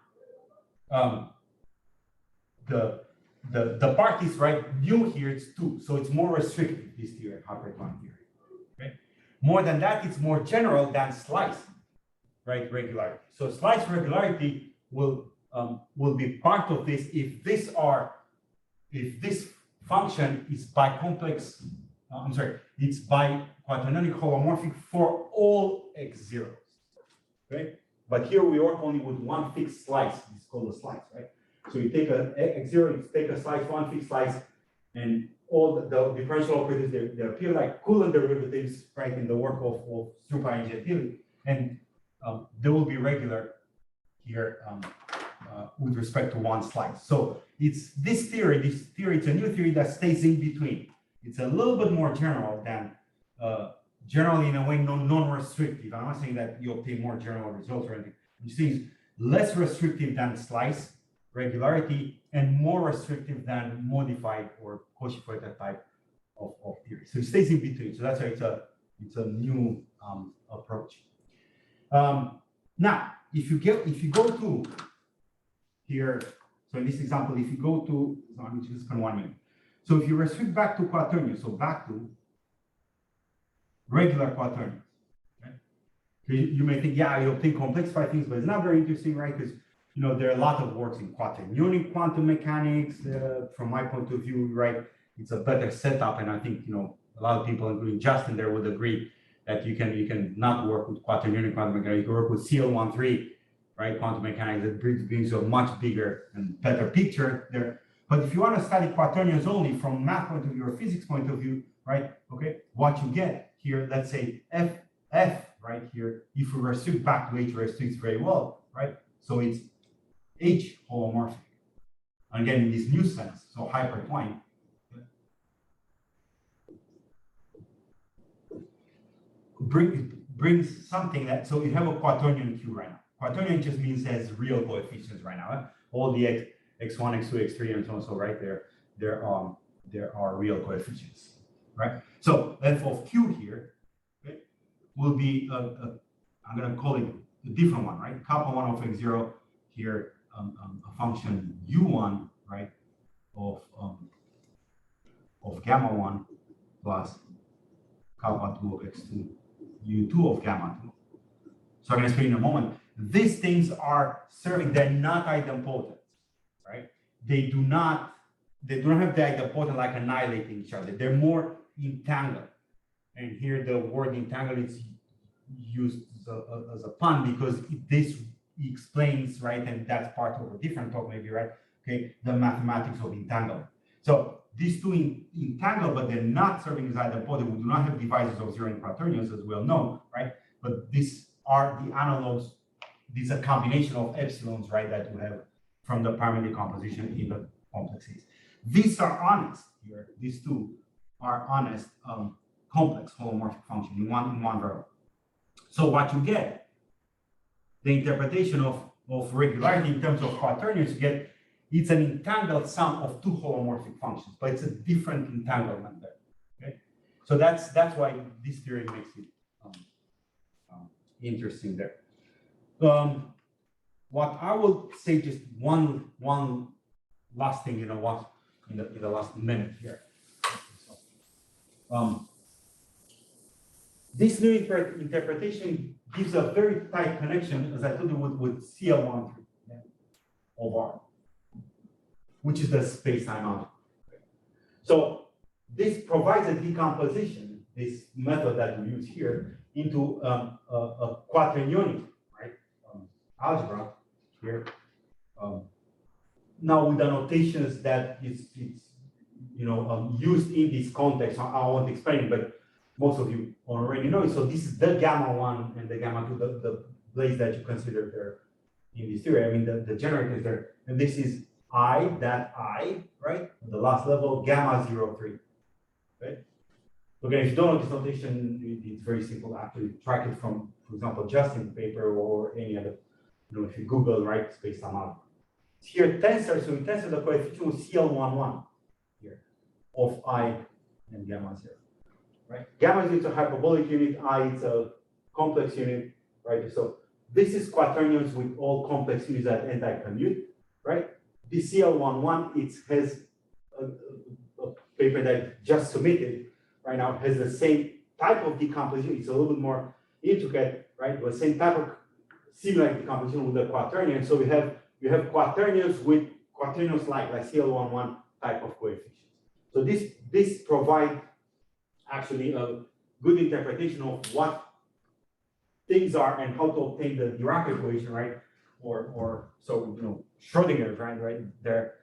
the part is right. New here, it's 2, so it's more restrictive. This theory, Hypertwined theory. Okay. More than that, it's more general than slice, right? Regularity. So slice regularity will be part of this if this function is bicomplex. It's by quaternionic holomorphic for all x zeros. Okay. But here we work only with one fixed slice. It's called a slice, right? So you take a x0, you take a slice, one fixed slice, and all the differential operators, they appear like Coulomb derivatives, right, in the work of Strupa and Gentili, and they will be regular here with respect to one slice. So it's this theory, it's a new theory that stays in between. It's a little bit more general than generally, in a way, non-restrictive. I'm not saying that you obtain more general results or anything. I'm saying less restrictive than slice regularity and more restrictive than modified or Cauchy-Fuerte type of theory. So it stays in between. So that's why it's a new approach. Now, if you go to here, so in this example, if you go to, so I'm just spend 1 minute. So if you restrict back to quaternions, so back to regular quaternions, okay? You may think, yeah, you obtain complexified things, but it's not very interesting, right? Because there are a lot of works in quaternionic quantum mechanics. From my point of view, right, it's a better setup, and I think a lot of people, including Justin, there would agree that you can not work with quaternionic quantum mechanics. You can work with CL13, right, quantum mechanics that brings you a much bigger and better picture there. But if you want to study quaternions only from math point of view or physics point of view, right, okay, what you get here, let's say F right here, if we restrict back to H, restricts very well, right? So it's H holomorphic. Again, in this new sense, so hypertwined. Brings something that, so you have a quaternion Q right now. Quaternion just means it has real coefficients right now. All the x1, x2, x3, and so on, so right there are real coefficients, right? So f of Q here, okay, will be I'm going to call it a different one, right? Kappa 1 of x0 here, a function u1, right, of gamma 1 plus kappa 2 of x2, u2 of gamma 2. So I'm going to explain in a moment. These things are serving, they're not idempotent, right? They do not have the idempotent like annihilating each other. They're more entangled. And here the word entangled is used as a pun because this explains, right, and that's part of a different talk maybe, right, okay, the mathematics of entanglement. So these two entangle, but they're not serving as idempotent. We do not have divisors of zero in quaternions, as well known, right? But these are the analogs. These are a combination of epsilons, right, that we have from the primary decomposition in the complexes. These are honest here. These two are honest complex holomorphic function in one variable. So what you get, the interpretation of regularity in terms of quaternions, you get it's an entangled sum of two holomorphic functions, but it's a different entanglement there. Okay, so that's why this theory makes it interesting there. What I will say, just one last thing, what in the last minute here. This new interpretation gives a very tight connection, as I told you, with CL1 of R, which is the space-time algebra. So this provides a decomposition, this method that we use here, into a quaternionic, right, algebra here. Now with the notations that it's used in this context. I won't explain, but most of you already know it. So this is the gamma 1 and the gamma 2, the place that you consider there in this theory. I mean, the generator is there. And this is I, right? The last level, gamma 0, 3. Right? Again, if you don't know this notation, it's very simple. Actually, track it from, for example, Justin's paper or any other, if you Google, right, space-time algebra. Here, tensor, so we tensor the coefficient with CL11 here of I and gamma 0, right? Gamma is a hyperbolic unit, I is a complex unit, right? So this is quaternions with all complex units that anti-commute, right? The CL11, it has a paper that just submitted right now, has the same type of decomposition. It's a little bit more intricate, right? The same type of similar decomposition with the quaternion. So we have quaternions with quaternions like CL11 type of coefficients. So this provides actually a good interpretation of what things are and how to obtain the Dirac equation, right? Or so Schrodinger's, right there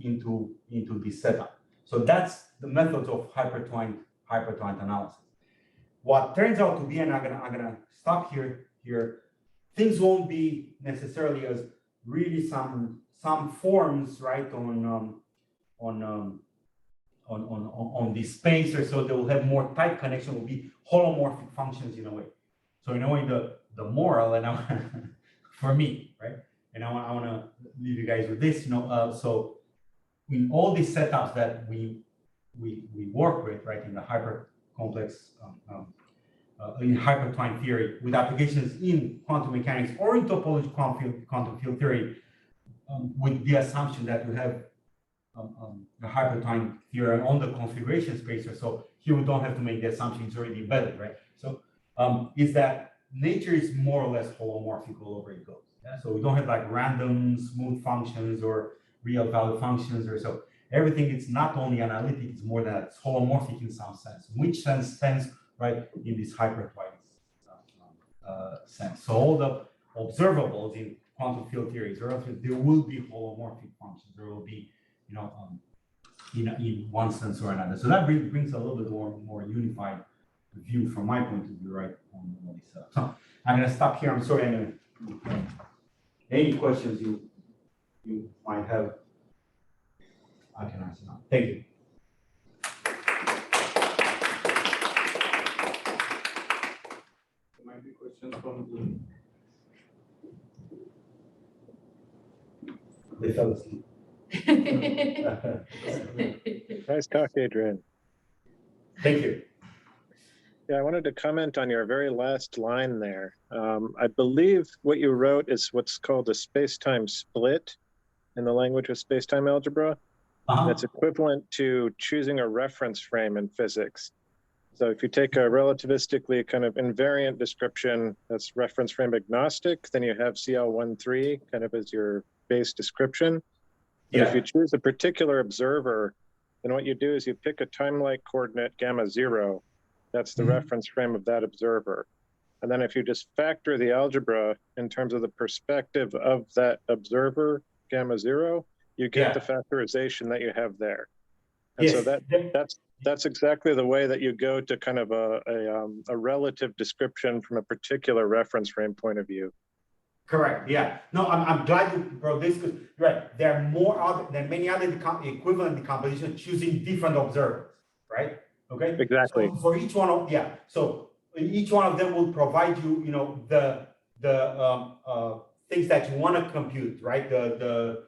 into this setup. So that's the methods of hypertwined analysis. What turns out to be, and I'm gonna stop here. Things won't be necessarily as really some forms, right, on this space, or so they will have more tight connection, will be holomorphic functions in a way. So in a way, the moral, and for me, right, and I want to leave you guys with this, so in all these setups that we work with, right, in the hypercomplex in hypertwined theory with applications in quantum mechanics or in topological quantum field theory, with the assumption that we have the hypertwined theory on the configuration space, or so here we don't have to make the assumption, it's already embedded, right? So is that nature is more or less holomorphic all over it goes. Yeah? So we don't have like random smooth functions or real value functions, or so everything is not only analytic, it's more than it's holomorphic in some sense. In which sense, right, in this hypertwined sense. So all the observables in quantum field theory, there will be holomorphic functions. There will be, in one sense or another. So that brings a little bit more unified view from my point of view, right, on all this stuff. So I'm going to stop here. I'm sorry. Any questions you might have, I can answer now. Thank you. There might be questions from They fell asleep. Nice talk, Adrian. Thank you. Yeah, I wanted to comment on your very last line there. I believe what you wrote is what's called a space-time split in the language of space-time algebra. That's equivalent to choosing a reference frame in physics. So if you take a relativistically kind of invariant description that's reference frame agnostic, then you have CL13 kind of as your base description. But if you choose a particular observer, then what you do is you pick a time-like coordinate gamma 0. That's the reference frame of that observer. And then if you just factor the algebra in terms of the perspective of that observer, gamma 0, you get the factorization that you have there. And so that's exactly the way that you go to kind of a relative description from a particular reference frame point of view. Correct. Yeah. No, I'm glad you brought this because right, there are many other equivalent decompositions choosing different observers, right? Okay. Exactly. So for each one of so each one of them will provide you, the things that you want to compute, right? The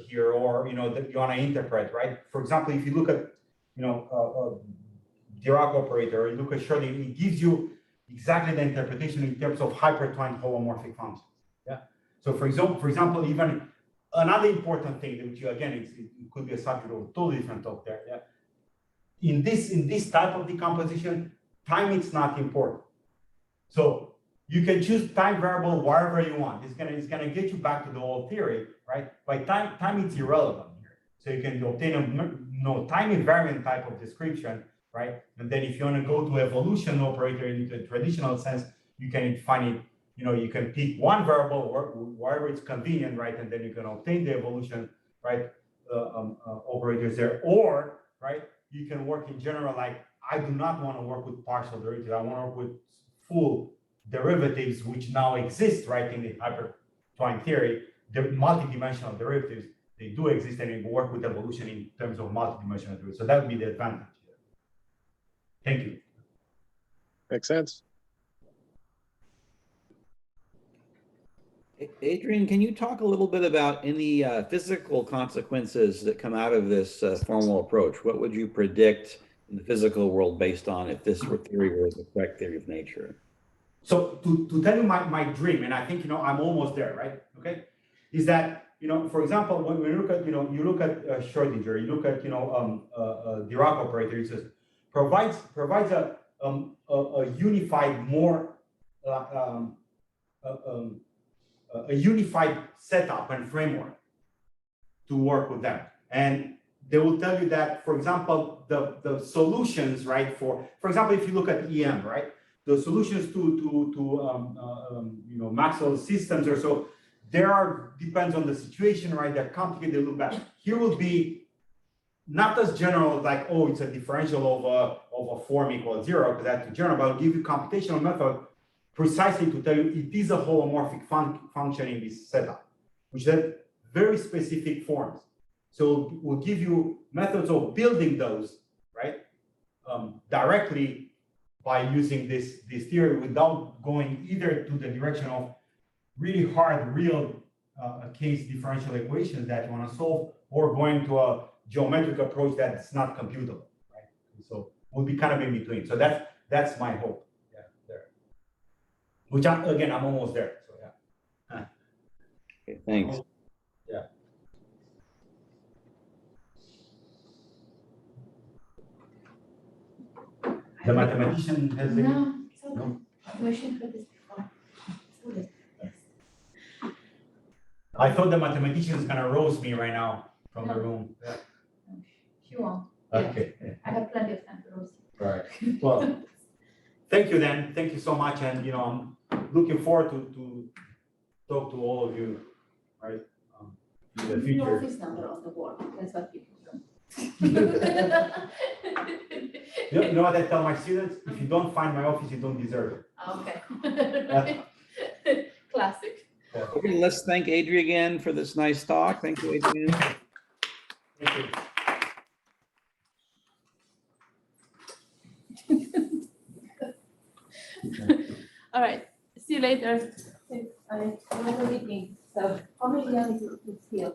here or that you want to interpret, right? For example, if you look at Dirac operator, or you look at Schrödinger, it gives you exactly the interpretation in terms of hypertwined holomorphic functions. Yeah. So for example, even another important thing, which again it could be a subject of a totally different talk there. Yeah. In this type of decomposition, time is not important. So you can choose time variable wherever you want. It's gonna get you back to the old theory, right? By time is irrelevant here. So you can obtain a time invariant type of description, right? And then if you want to go to evolution operator in the traditional sense, you can find it, you can pick one variable wherever it's convenient, right? And then you can obtain the evolution, right? Operators there, or, right, you can work in general, like, I do not want to work with partial derivatives. I want to work with full derivatives, which now exist, right, in the Hypertwined theory. The multidimensional derivatives, they do exist, and you work with evolution in terms of multidimensional derivatives. So that would be the advantage here. Thank you. Makes sense. Adrian, can you talk a little bit about any physical consequences that come out of this formal approach? What would you predict in the physical world based on if this theory were the correct theory of nature? So to tell you my dream, and I think, I'm almost there, right? Okay, is that, for example, when we look at, you look at Schrodinger, you look at, Dirac operator, it says provides a unified a unified setup and framework to work with them. And they will tell you that, for example, the solutions, right, for example, if you look at EM, right, the solutions to Maxwell's systems or so, depends on the situation, right? They're complicated, they look back. Here will be not as general, like, oh, it's a differential of a form equals 0, because that's too general, but I'll give you computational method precisely to tell you it is a holomorphic function in this setup, which has very specific forms. So we'll give you methods of building those, right, directly by using this theory without going either to the direction of really hard real case differential equations that you want to solve, or going to a geometric approach that's not computable, right? So we'll be kind of in between. So that's my hope. Yeah, there. Which again, I'm almost there. So yeah. Okay, thanks. Yeah. The mathematician has any? No, it's okay. No? We should put this before. It's good. Yes. I thought the mathematician is gonna roast me right now from the room. Yeah. She won't. Okay. I have plenty of time to roast you. All right. Well, thank you then. Thank you so much. And I'm looking forward to talk to all of you, right? In the Your future. office number on the wall. That's what people do. You know what I tell my students? If you don't find my office, you don't deserve it. Okay. Classic. Okay, let's thank Adrian again for this nice talk. Thank you, Adrian. Thank you. All right. See you later. I have a meeting. So how many young is here?